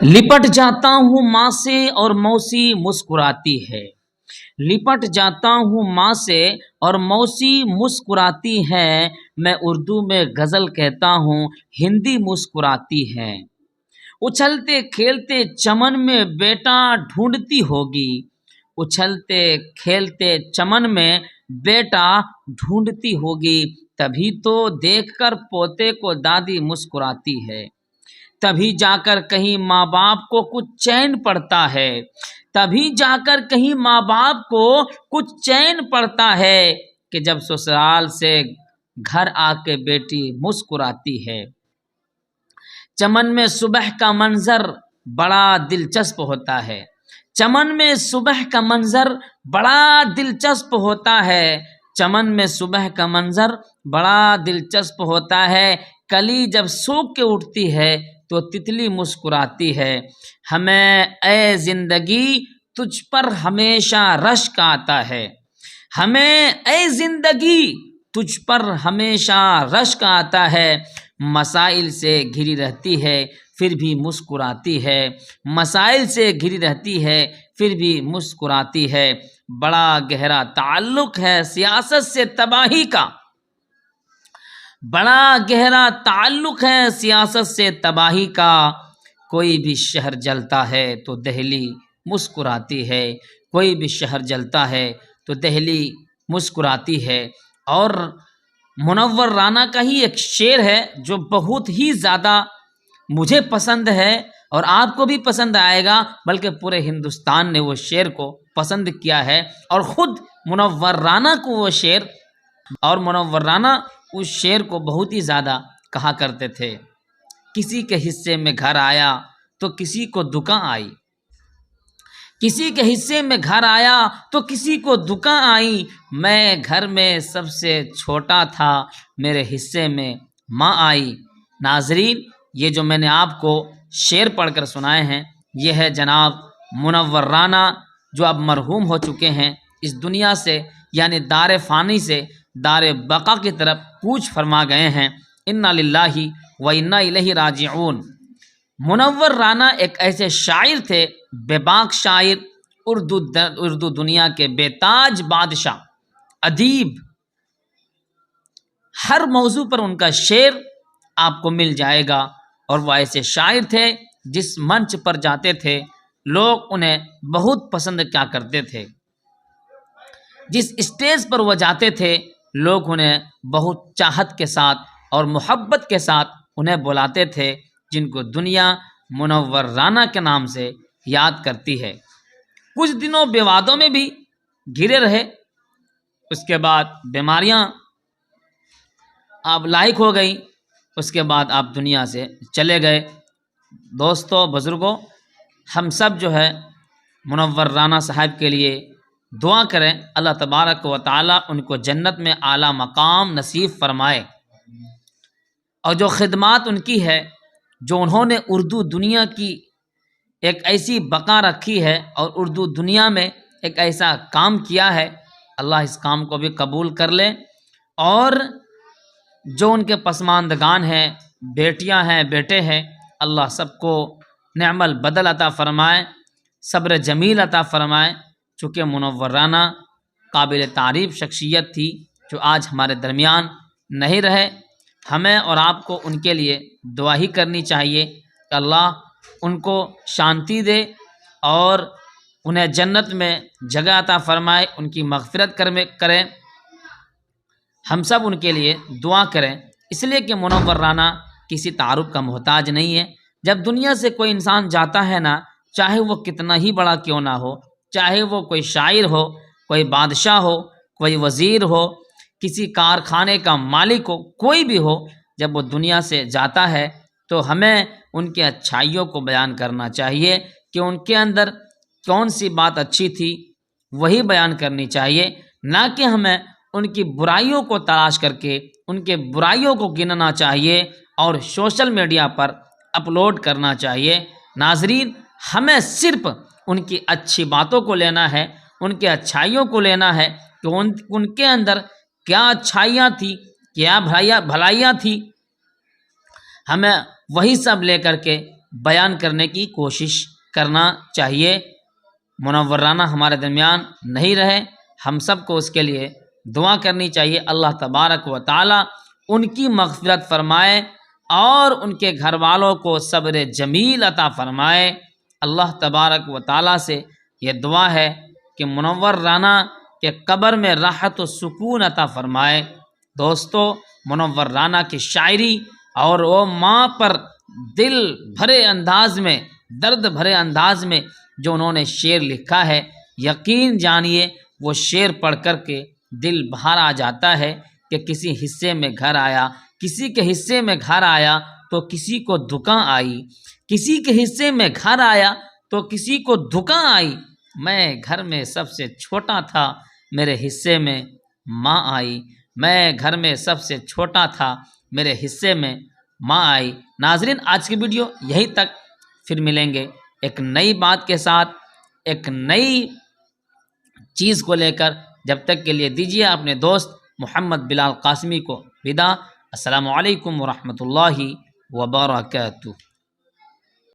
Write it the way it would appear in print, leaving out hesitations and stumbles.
لپٹ جاتا ہوں ماں سے اور موسی مسکراتی ہے، لپٹ جاتا ہوں ماں سے اور موسی مسکراتی ہے، میں اردو میں غزل کہتا ہوں ہندی مسکراتی ہے۔ اچھلتے کھیلتے چمن میں بیٹا ڈھونڈتی ہوگی، اچھلتے کھیلتے چمن میں بیٹا ڈھونڈتی ہوگی، تبھی تو دیکھ کر پوتے کو دادی مسکراتی ہے، تبھی جا کر کہیں ماں باپ کو کچھ چین پڑتا ہے، تبھی جا کر کہیں ماں باپ کو کچھ چین پڑتا ہے، کہ جب سسرال سے گھر آ کے بیٹی مسکراتی ہے۔ چمن میں صبح کا منظر بڑا دلچسپ ہوتا ہے، چمن میں صبح کا منظر بڑا دلچسپ ہوتا ہے، چمن میں صبح کا منظر بڑا دلچسپ ہوتا ہے، کلی جب سوکھ کے اٹھتی ہے تو تتلی مسکراتی ہے، ہمیں اے زندگی تجھ پر ہمیشہ رشک آتا ہے، ہمیں اے زندگی تجھ پر ہمیشہ رشک آتا ہے، مسائل سے گھری رہتی ہے پھر بھی مسکراتی ہے، مسائل سے گھری رہتی ہے پھر بھی مسکراتی ہے، بڑا گہرا تعلق ہے سیاست سے تباہی کا، بڑا گہرا تعلق ہے سیاست سے تباہی کا، کوئی بھی شہر جلتا ہے تو دہلی مسکراتی ہے، کوئی بھی شہر جلتا ہے تو دہلی مسکراتی ہے۔ اور منور رانا کا ہی ایک شعر ہے جو بہت ہی زیادہ مجھے پسند ہے اور آپ کو بھی پسند آئے گا، بلکہ پورے ہندوستان نے وہ شعر کو پسند کیا ہے، اور خود منور رانا کو وہ شعر، اور منور رانا اس شعر کو بہت ہی زیادہ کہا کرتے تھے، کسی کے حصے میں گھر آیا تو کسی کو دکان آئی، کسی کے حصے میں گھر آیا تو کسی کو دکان آئی، میں گھر میں سب سے چھوٹا تھا میرے حصے میں ماں آئی۔ ناظرین، یہ جو میں نے آپ کو شعر پڑھ کر سنائے ہیں، یہ ہے جناب منور رانا، جو اب مرحوم ہو چکے ہیں اس دنیا سے، یعنی دار فانی سے دار بقا کی طرف کوچ فرما گئے ہیں۔ انا للہ و انا الیہ راجعون۔ منور رانا ایک ایسے شاعر تھے، بے باک شاعر، اردو دنیا کے بے تاج بادشاہ، ادیب، ہر موضوع پر ان کا شعر آپ کو مل جائے گا، اور وہ ایسے شاعر تھے جس منچ پر جاتے تھے لوگ انہیں بہت پسند کیا کرتے تھے، جس اسٹیج پر وہ جاتے تھے لوگ انہیں بہت چاہت کے ساتھ اور محبت کے ساتھ انہیں بلاتے تھے، جن کو دنیا منور رانا کے نام سے یاد کرتی ہے۔ کچھ دنوں بیوادوں میں بھی گھرے رہے، اس کے بعد بیماریاں آپ لاحق ہو گئیں، اس کے بعد آپ دنیا سے چلے گئے۔ دوستو، بزرگوں، ہم سب جو ہے منور رانا صاحب کے لیے دعا کریں، اللہ تبارک و تعالی ان کو جنت میں اعلیٰ مقام نصیب فرمائے، اور جو خدمات ان کی ہے، جو انہوں نے اردو دنیا کی ایک ایسی بقا رکھی ہے اور اردو دنیا میں ایک ایسا کام کیا ہے، اللہ اس کام کو بھی قبول کر لے، اور جو ان کے پسماندگان ہیں، بیٹیاں ہیں، بیٹے ہیں، اللہ سب کو نعم البدل عطا فرمائے، صبر جمیل عطا فرمائے، چونکہ منور رانا قابل تعریف شخصیت تھی جو آج ہمارے درمیان نہیں رہے۔ ہمیں اور آپ کو ان کے لیے دعا ہی کرنی چاہیے کہ اللہ ان کو شانتی دے اور انہیں جنت میں جگہ عطا فرمائے، ان کی مغفرت کریں۔ ہم سب ان کے لیے دعا کریں، اس لیے کہ منور رانا کسی تعارف کا محتاج نہیں ہے۔ جب دنیا سے کوئی انسان جاتا ہے نا، چاہے وہ کتنا ہی بڑا کیوں نہ ہو، چاہے وہ کوئی شاعر ہو، کوئی بادشاہ ہو، کوئی وزیر ہو، کسی کارخانے کا مالک ہو، کوئی بھی ہو، جب وہ دنیا سے جاتا ہے تو ہمیں ان کے اچھائیوں کو بیان کرنا چاہیے کہ ان کے اندر کون سی بات اچھی تھی، وہی بیان کرنی چاہیے، نہ کہ ہمیں ان کی برائیوں کو تلاش کر کے ان کے برائیوں کو گننا چاہیے اور سوشل میڈیا پر اپلوڈ کرنا چاہیے۔ ناظرین، ہمیں صرف ان کی اچھی باتوں کو لینا ہے، ان کے اچھائیوں کو لینا ہے کہ ان کے اندر کیا اچھائیاں تھیں، کیا بھلائیاں تھیں، ہمیں وہی سب لے کر کے بیان کرنے کی کوشش کرنا چاہیے۔ منورانہ ہمارے درمیان نہیں رہے، ہم سب کو اس کے لیے دعا کرنی چاہیے۔ اللہ تبارک و تعالی ان کی مغفرت فرمائے اور ان کے گھر والوں کو صبر جمیل عطا فرمائے۔ اللہ تبارک و تعالی سے یہ دعا ہے کہ منور رانا کے قبر میں راحت و سکون عطا فرمائے۔ دوستو، منور رانا کی شاعری اور وہ ماں پر دل بھرے انداز میں، درد بھرے انداز میں جو انہوں نے شعر لکھا ہے، یقین جانیے وہ شعر پڑھ کر کے دل باہر آ جاتا ہے کہ کسی حصے میں گھر آیا، کسی کے حصے میں گھر آیا تو کسی کو دکان آئی، کسی کے حصے میں گھر آیا تو کسی کو دکان آئی۔ میں گھر میں سب سے چھوٹا تھا، میرے حصے میں ماں آئی۔ میں گھر میں سب سے چھوٹا تھا، میرے حصے میں ماں آئی۔ ناظرین، آج کی ویڈیو یہیں تک، پھر ملیں گے ایک نئی بات کے ساتھ، ایک نئی چیز کو لے کر۔ جب تک کے لیے دیجیے اپنے دوست محمد بلال قاسمی کو وداع۔ السلام علیکم ورحمۃ اللہ وبرکاتہ۔